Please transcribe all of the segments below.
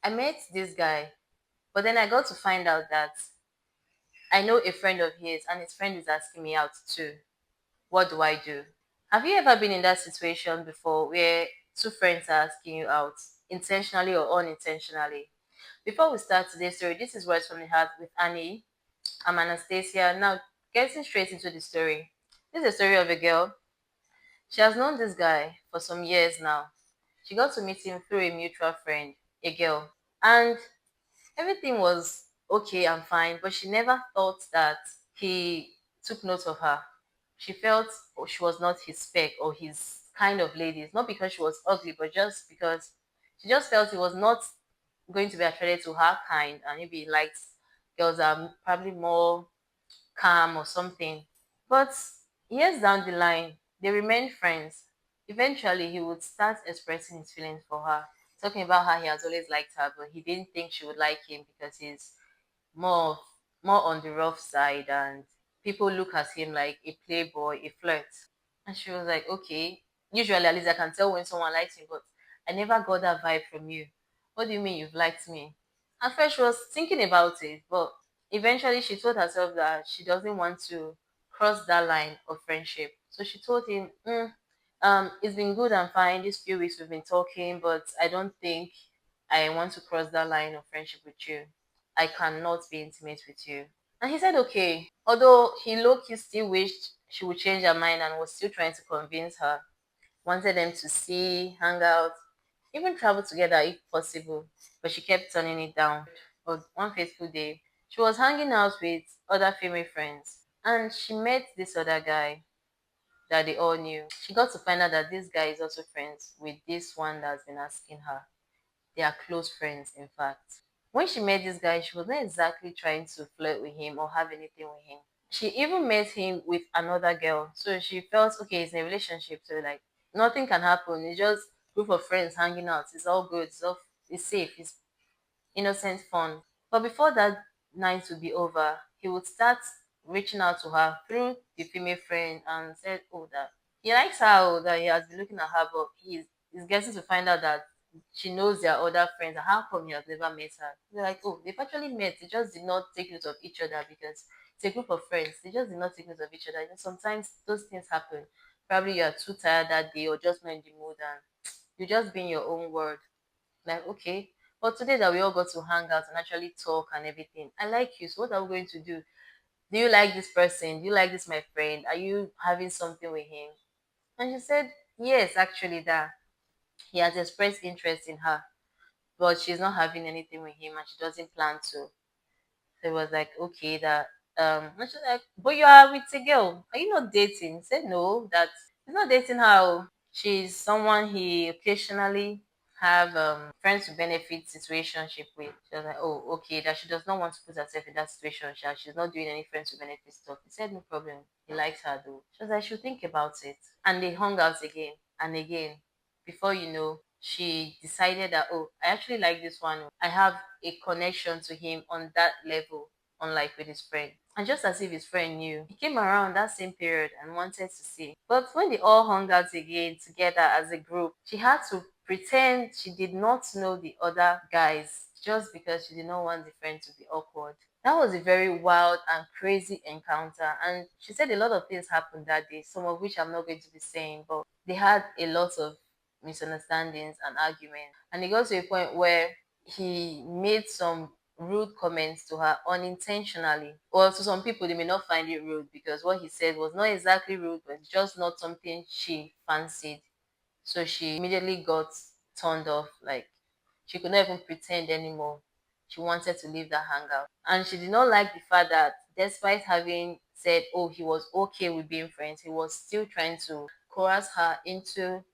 I met this guy, but then I got to find out that I know a friend of his, and his friend is asking me out too. What do I do? Have you ever been in that situation before where two friends are asking you out, intentionally or unintentionally? Before we start today's story, this is Words from the Heart with Annie. I'm Anastasia. Now, getting straight into the story. This is a story of a girl. She has known this guy for some years now. She got to meet him through a mutual friend, a girl. And everything was okay and fine, but she never thought that he took note of her. She felt she was not his spec or his kind of lady. Not because she was ugly, but just because she just felt he was not going to be attracted to her kind, and maybe he liked girls that are probably more calm or something. But years down the line, they remained friends. Eventually, he would start expressing his feelings for her, talking about how he has always liked her, but he didn't think she would like him because he's more of, more on the rough side, and people look at him like a playboy, a flirt. And she was like, okay. Usually, at least I can tell when someone likes me, but I never got that vibe from you. What do you mean you've liked me? At first, she was thinking about it, but eventually she told herself that she doesn't want to cross that line of friendship. So she told him, it's been good and fine. These few weeks we've been talking, but I don't think I want to cross that line of friendship with you. I cannot be intimate with you. And he said, okay. Although he low-key still wished she would change her mind and was still trying to convince her, wanted them to see, hang out, even travel together if possible. But she kept turning it down. But one fateful day, she was hanging out with other female friends and she met this other guy that they all knew. She got to find out that this guy is also friends with this one that's been asking her. They are close friends, in fact. When she met this guy, she was not exactly trying to flirt with him or have anything with him. She even met him with another girl. So she felt okay, it's in a relationship, so like nothing can happen. It's just group of friends hanging out. It's all good, it's safe, it's innocent fun. But before that night would be over, he would start reaching out to her through the female friend and said, oh, that he likes her, oh, that he has been looking at her, but he's getting to find out that she knows their other friends. And how come he has never met her? They're like, oh, they've actually met. They just did not take note of each other because it's a group of friends. They just did not take note of each other. Sometimes those things happen. Probably you are too tired that day or just not in the mood and you just be in your own world. Like, okay, but today that we all got to hang out and actually talk and everything, I like you. So what are we going to do? Do you like this person? Do you like this my friend? Are you having something with him? And she said, yes, actually, that he has expressed interest in her, but she's not having anything with him and she doesn't plan to. So it was like, okay, that and she's like, but you are with a girl. Are you not dating? He said no, that he's not dating her. Oh. She's someone he occasionally have friends with benefit situationship with. She was like, oh, okay, that she does not want to put herself in that situation. She's not doing any friends with benefit stuff. He said no problem. He likes her though. She was like, she'll think about it. And they hung out again and again. Before you know, she decided that, oh, I actually like this one. I have a connection to him on that level, unlike with his friend. And just as if his friend knew, he came around that same period and wanted to see. But when they all hung out again together as a group, she had to pretend she did not know the other guys just because she did not want the friend to be awkward. That was a very wild and crazy encounter. And she said a lot of things happened that day, some of which I'm not going to be saying, but they had a lot of misunderstandings and arguments. And it got to a point where he made some rude comments to her unintentionally. Well, to some people, they may not find it rude because what he said was not exactly rude, but just not something she fancied. So she immediately got turned off. Like she could not even pretend anymore. She wanted to leave that hangout. And she did not like the fact that despite having said, oh, he was okay with being friends, he was still trying to coerce her into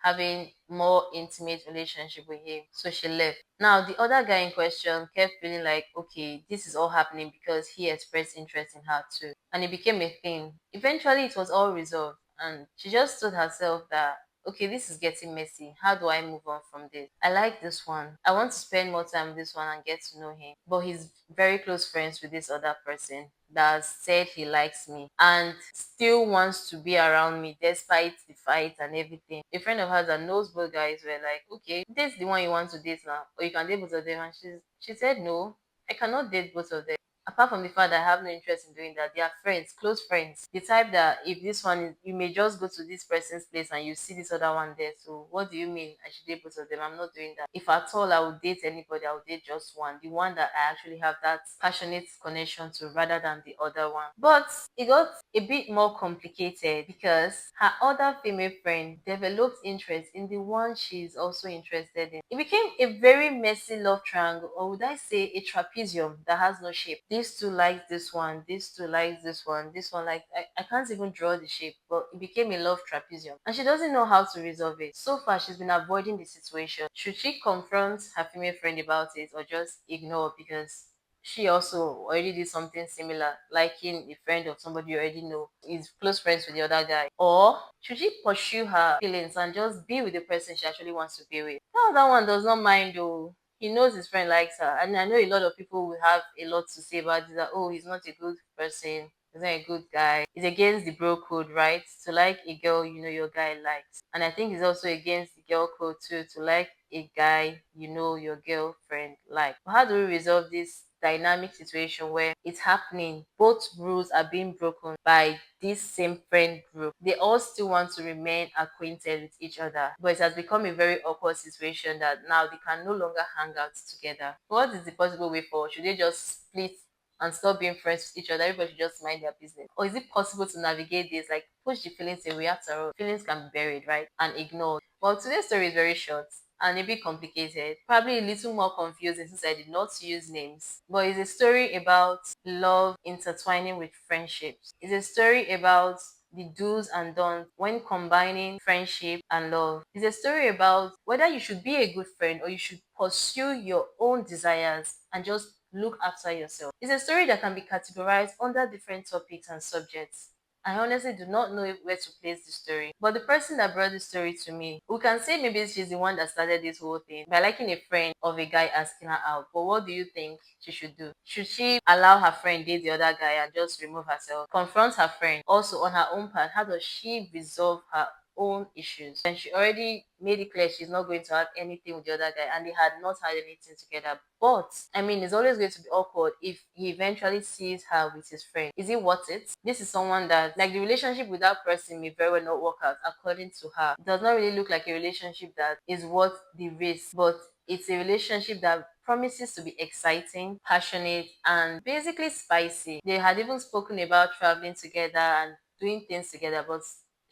having more intimate relationship with him. So she left. Now the other guy in question kept feeling like, okay, this is all happening because he expressed interest in her too. And it became a thing. Eventually it was all resolved and she just told herself that okay, this is getting messy. How do I move on from this? I like this one. I want to spend more time with this one and get to know him. But he's very close friends with this other person that said he likes me and still wants to be around me despite the fight and everything. A friend of hers that knows both guys were like, okay, this is the one you want to date now, or you can date both of them. And she said, no, I cannot date both of them. Apart from the fact that I have no interest in doing that, they are friends, close friends. The type that if this one is, you may just go to this person's place and you see this other one there. So what do you mean I should date both of them? I'm not doing that. If at all I would date anybody, I would date just one. The one that I actually have that passionate connection to rather than the other one. But it got a bit more complicated because her other female friend developed interest in the one she's also interested in. It became a very messy love triangle, or would I say a trapezium that has no shape. These two like this one, these two like this one like I can't even draw the shape, but it became a love trapezium. And she doesn't know how to resolve it. So far, she's been avoiding the situation. Should she confront her female friend about it or just ignore because she also already did something similar, liking a friend of somebody you already know, is close friends with the other guy? Or should she pursue her feelings and just be with the person she actually wants to be with? That other one does not mind though. He knows his friend likes her. And I know a lot of people will have a lot to say about this, that, oh, he's not a good person. He's not a good guy. It's against the bro code, right? To like a girl you know your guy likes. And I think it's also against the girl code too, to like a guy you know your girlfriend like. But how do we resolve this dynamic situation where it's happening? Both rules are being broken by this same friend group. They all still want to remain acquainted with each other, but it has become a very awkward situation that now they can no longer hang out together. What is the possible way forward? Should they just split and stop being friends with each other? Everybody should just mind their business. Or is it possible to navigate this? Like push the feelings away. After all, feelings can be buried, right? And ignored. Well, today's story is very short and a bit complicated, probably a little more confusing since I did not use names. But it's a story about love intertwining with friendships. It's a story about the do's and don'ts when combining friendship and love. It's a story about whether you should be a good friend or you should pursue your own desires and just look after yourself. It's a story that can be categorized under different topics and subjects. I honestly do not know where to place the story. But the person that brought the story to me, we can say maybe she's the one that started this whole thing by liking a friend of a guy asking her out. But what do you think she should do? Should she allow her friend date the other guy and just remove herself? Confront her friend. Also, on her own part, how does she resolve her own issues? And she already made it clear she's not going to have anything with the other guy, and they had not had anything together. But I mean, it's always going to be awkward if he eventually sees her with his friend. Is it worth it? This is someone that, like, the relationship with that person may very well not work out according to her. It does not really look like a relationship that is worth the risk, but it's a relationship that promises to be exciting, passionate, and basically spicy. They had even spoken about traveling together and doing things together, but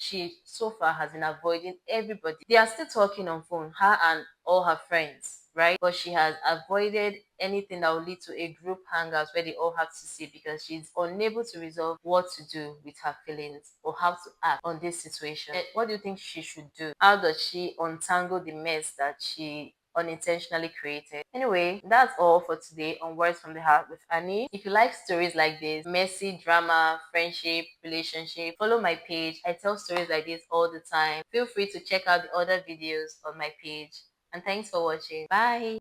she so far has been avoiding everybody. They are still talking on phone, her and all her friends, right? But she has avoided anything that will lead to a group hangout where they all have to see because she's unable to resolve what to do with her feelings or how to act on this situation. What do you think she should do? How does she untangle the mess that she unintentionally created? Anyway, that's all for today on Words from the Heart with Annie. If you like stories like this, messy drama, friendship, relationship, follow my page. I tell stories like this all the time. Feel free to check out the other videos on my page. And thanks for watching. Bye.